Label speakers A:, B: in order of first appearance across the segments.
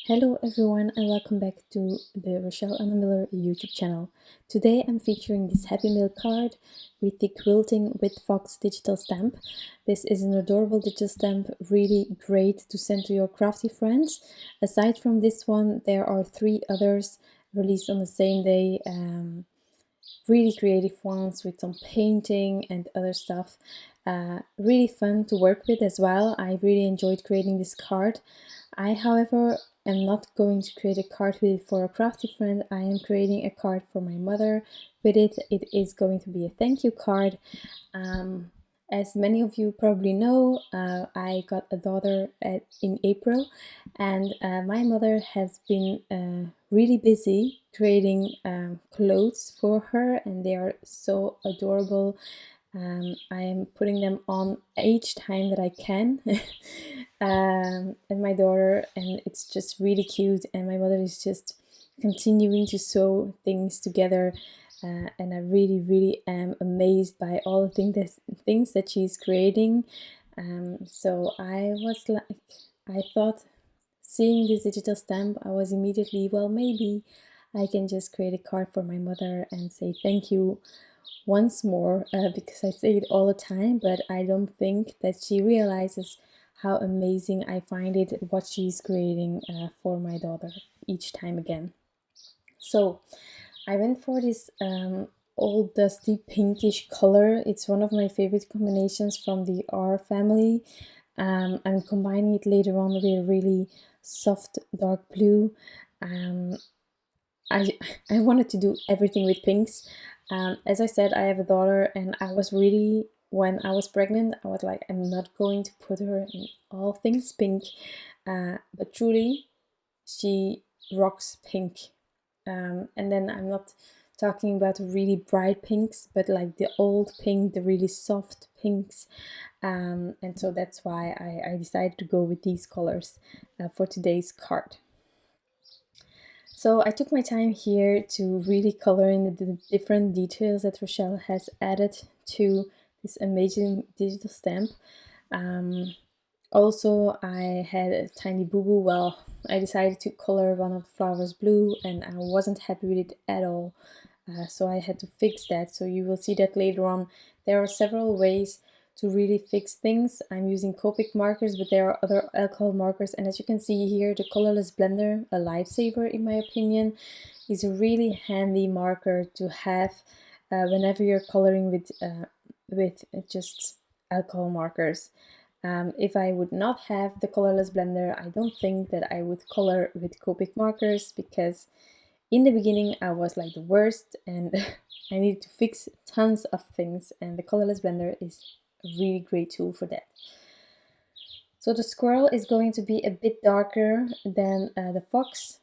A: Hello everyone and welcome back to the Rachelle Anne Miller YouTube channel. Today I'm featuring this Happy Meal card with the Quilting with Fox digital stamp. This is an adorable digital stamp, really great to send to your crafty friends. Aside from this one, there are 3 others released on the same day. Really creative ones with some painting and other stuff. Really fun to work with as well. I really enjoyed creating this card. I, however, am not going to create a card with it for a crafty friend. I am creating a card for my mother with it. It is going to be a thank you card. As many of you probably know, I got a daughter in April, and my mother has been really busy creating clothes for her, and they are so adorable. I am putting them on each time that I can and my daughter, and it's just really cute, and my mother is just continuing to sew things together, and I really am amazed by all the things that she's creating. So I thought, seeing this digital stamp, I was immediately, well, maybe I can just create a card for my mother and say thank you once more, because I say it all the time, but I don't think that she realizes how amazing I find it what she's creating for my daughter each time again. So I went for this old dusty pinkish color. It's one of my favorite combinations from the R family. I'm combining it later on with a really soft dark blue. Um, I I wanted to do everything with pinks. As I said, I have a daughter, and I was really, when I was pregnant, I was like, I'm not going to put her in all things pink. But truly, she rocks pink. And then I'm not talking about really bright pinks, but like the old pink, the really soft pinks. And so that's why I decided to go with these colors for today's card. So I took my time here to really color in the different details that Rachelle has added to this amazing digital stamp. Um, Also, I had a tiny boo-boo. Well, I decided to color one of the flowers blue, and I wasn't happy with it at all. So I had to fix that. So you will see that later on. There are several ways to really fix things. I'm using Copic markers, but there are other alcohol markers. And as you can see here, the colorless blender, a lifesaver in my opinion, is a really handy marker to have whenever you're coloring with just alcohol markers. If I would not have the colorless blender, I don't think that I would color with Copic markers, because in the beginning I was like the worst, and I needed to fix tons of things, and the colorless blender is a really great tool for that. So the squirrel is going to be a bit darker than the fox.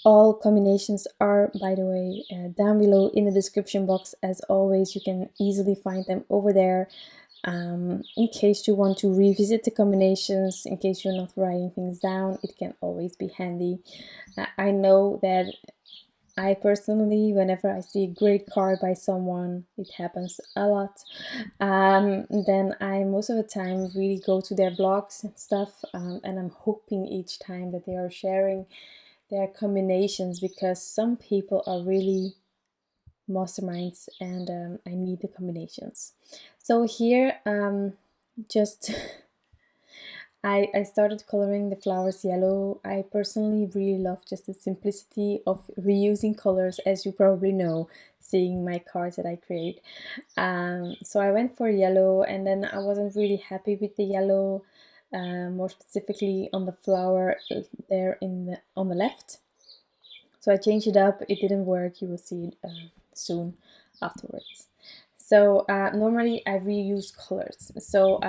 A: All combinations are, by the way, down below in the description box. As always, you can easily find them over there. In case you want to revisit the combinations, in case you're not writing things down, it can always be handy. I know that I personally, whenever I see a great card by someone, it happens a lot, then I most of the time really go to their blogs and stuff, and I'm hoping each time that they are sharing their combinations, because some people are really masterminds, and I need the combinations. So here, just I started coloring the flowers yellow. I personally really love just the simplicity of reusing colors, as you probably know, seeing my cards that I create. So I went for yellow, and then I wasn't really happy with the yellow, more specifically on the flower there on the left. So I changed it up. It didn't work. You will see it soon afterwards. So normally I reuse colors. So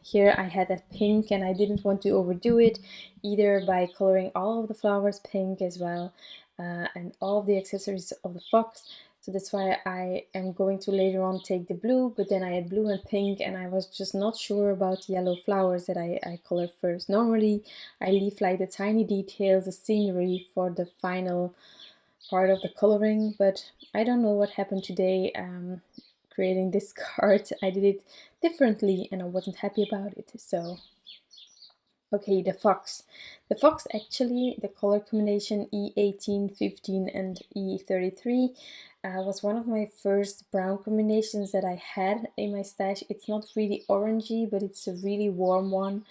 A: here I had that pink, and I didn't want to overdo it either by coloring all of the flowers pink as well, and all of the accessories of the fox. So that's why I am going to later on take the blue, but then I had blue and pink, and I was just not sure about yellow flowers that I color first. Normally I leave like the tiny details, the scenery, for the final part of the coloring, but I don't know what happened today. Creating this card, I did it differently, and I wasn't happy about it. So Okay, the fox. The fox actually, the color combination E18, 15 and E33 was one of my first brown combinations that I had in my stash. It's not really orangey, but it's a really warm one.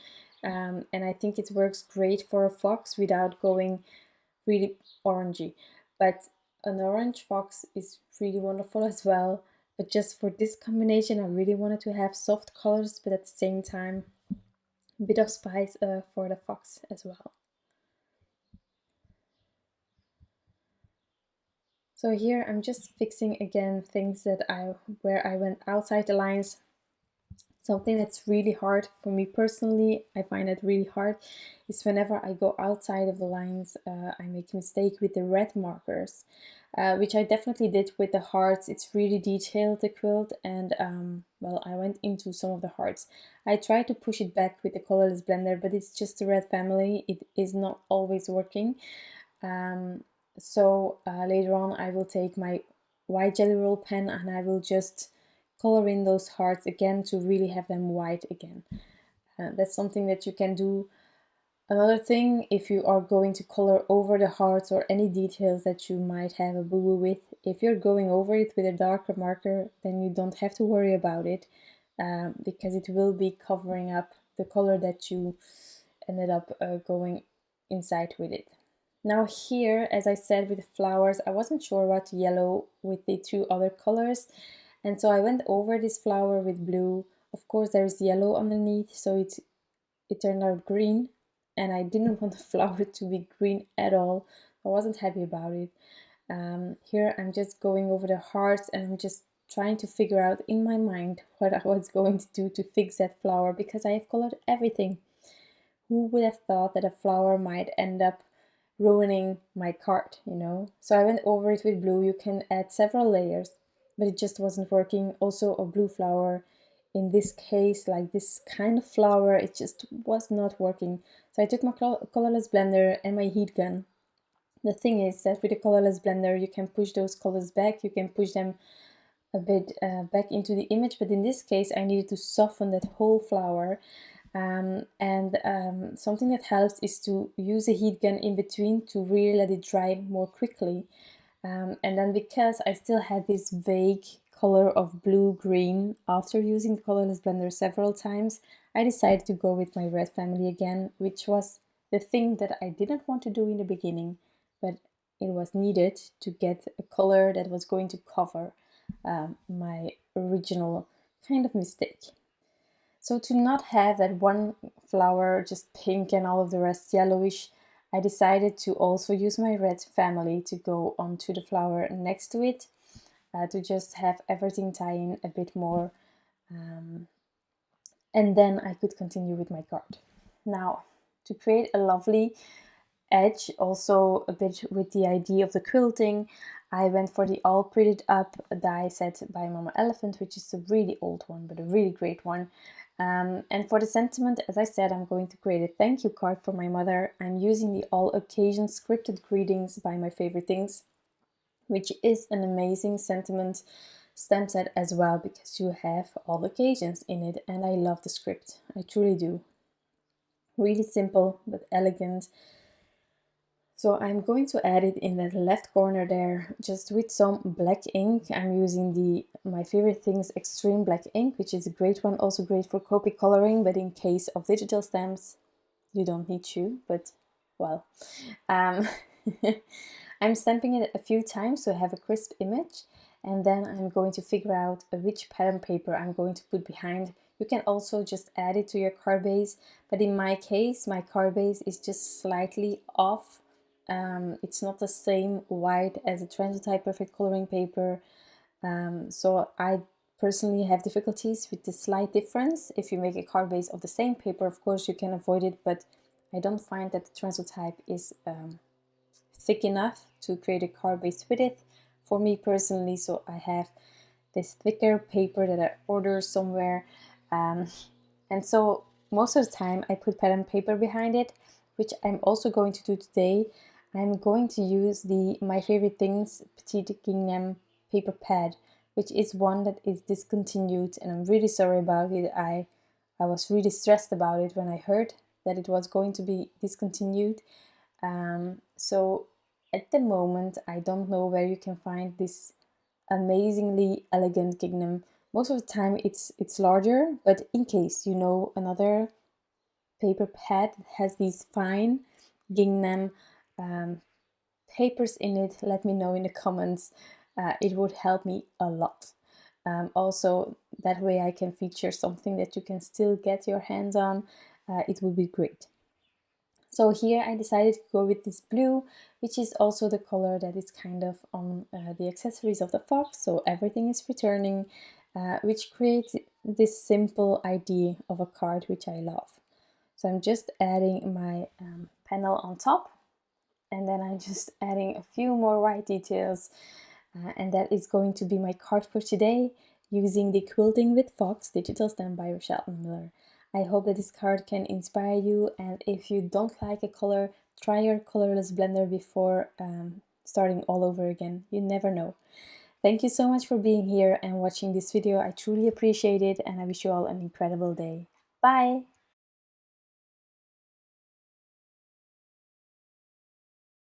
A: And I think it works great for a fox without going really orangey. But an orange fox is really wonderful as well. But just for this combination, I really wanted to have soft colors, but at the same time, a bit of spice for the fox as well. So here I'm just fixing again things that where I went outside the lines. Something that's really hard for me personally, I find it really hard, is whenever I go outside of the lines, I make a mistake with the red markers, which I definitely did with the hearts. It's really detailed, the quilt, and well, I went into some of the hearts. I tried to push it back with the colorless blender, but it's just the red family. It is not always working. So later on I will take my white jelly roll pen and I will just color in those hearts again to really have them white again. That's something that you can do. Another thing, if you are going to color over the hearts or any details that you might have a boo-boo with, if you're going over it with a darker marker, then you don't have to worry about it, because it will be covering up the color that you ended up going inside with it. Now here, as I said with the flowers, I wasn't sure what yellow with the two other colors, and so I went over this flower with blue. Of course there is yellow underneath, so it turned out green, and I didn't want the flower to be green at all. I wasn't happy about it. Here I'm just going over the hearts and I'm just trying to figure out in my mind what I was going to do to fix that flower, because I have colored everything. Who would have thought that a flower might end up ruining my card, you know? So I went over it with blue. You can add several layers, but it just wasn't working. Also a blue flower, in this case, like this kind of flower, it just was not working. So I took my colorless blender and my heat gun. The thing is that with a colorless blender, you can push those colors back, you can push them a bit back into the image, but in this case I needed to soften that whole flower. Something that helps is to use a heat gun in between to really let it dry more quickly. And then because I still had this vague color of blue-green after using the colorless blender several times, I decided to go with my red family again, which was the thing that I didn't want to do in the beginning, but it was needed to get a color that was going to cover my original kind of mistake. So to not have that one flower just pink and all of the rest yellowish, I decided to also use my red family to go onto the flower next to it, to just have everything tie in a bit more, and then I could continue with my card. Now, to create a lovely edge, also a bit with the idea of the quilting, I went for the all prettied up die set by Mama Elephant, which is a really old one, but a really great one. And for the sentiment, as I said, I'm going to create a thank you card for my mother. I'm using the all occasion scripted greetings by My Favorite Things, which is an amazing sentiment stamp set as well, because you have all occasions in it, and I love the script. I truly do. Really simple but elegant. So I'm going to add it in the left corner there, just with some black ink. I'm using the My Favorite Things Extreme Black Ink, which is a great one, also great for Copic coloring, but in case of digital stamps, you don't need to, but well. Um, I'm stamping it a few times to have a crisp image, and then I'm going to figure out which pattern paper I'm going to put behind. You can also just add it to your card base, but in my case, my card base is just slightly off. It's not the same white as a Translutype Perfect Coloring paper, so I personally have difficulties with the slight difference. If you make a card base of the same paper, of course you can avoid it, but I don't find that the Translutype is thick enough to create a card base with it for me personally, so I have this thicker paper that I order somewhere, and so most of the time I put pattern paper behind it, which I'm also going to do today. I'm going to use the My Favorite Things Petite Gingham paper pad, which is one that is discontinued, and I'm really sorry about it. I was really stressed about it when I heard that it was going to be discontinued. So at the moment I don't know where you can find this amazingly elegant gingham. Most of the time it's larger, but in case you know another paper pad that has these fine gingham papers in it, let me know in the comments. It would help me a lot. Also, that way I can feature something that you can still get your hands on. It would be great. So here I decided to go with this blue, which is also the color that is kind of on the accessories of the fox, so everything is returning, which creates this simple idea of a card, which I love. So I'm just adding my panel on top, and then I'm just adding a few more white details, and that is going to be my card for today, using the Quilting with Fox digital stamp by Rachelle Anne Miller. I hope that this card can inspire you, and if you don't like a color, try your colorless blender before starting all over again. You never know. Thank you so much for being here and watching this video. I truly appreciate it, and I wish you all an incredible day. Bye!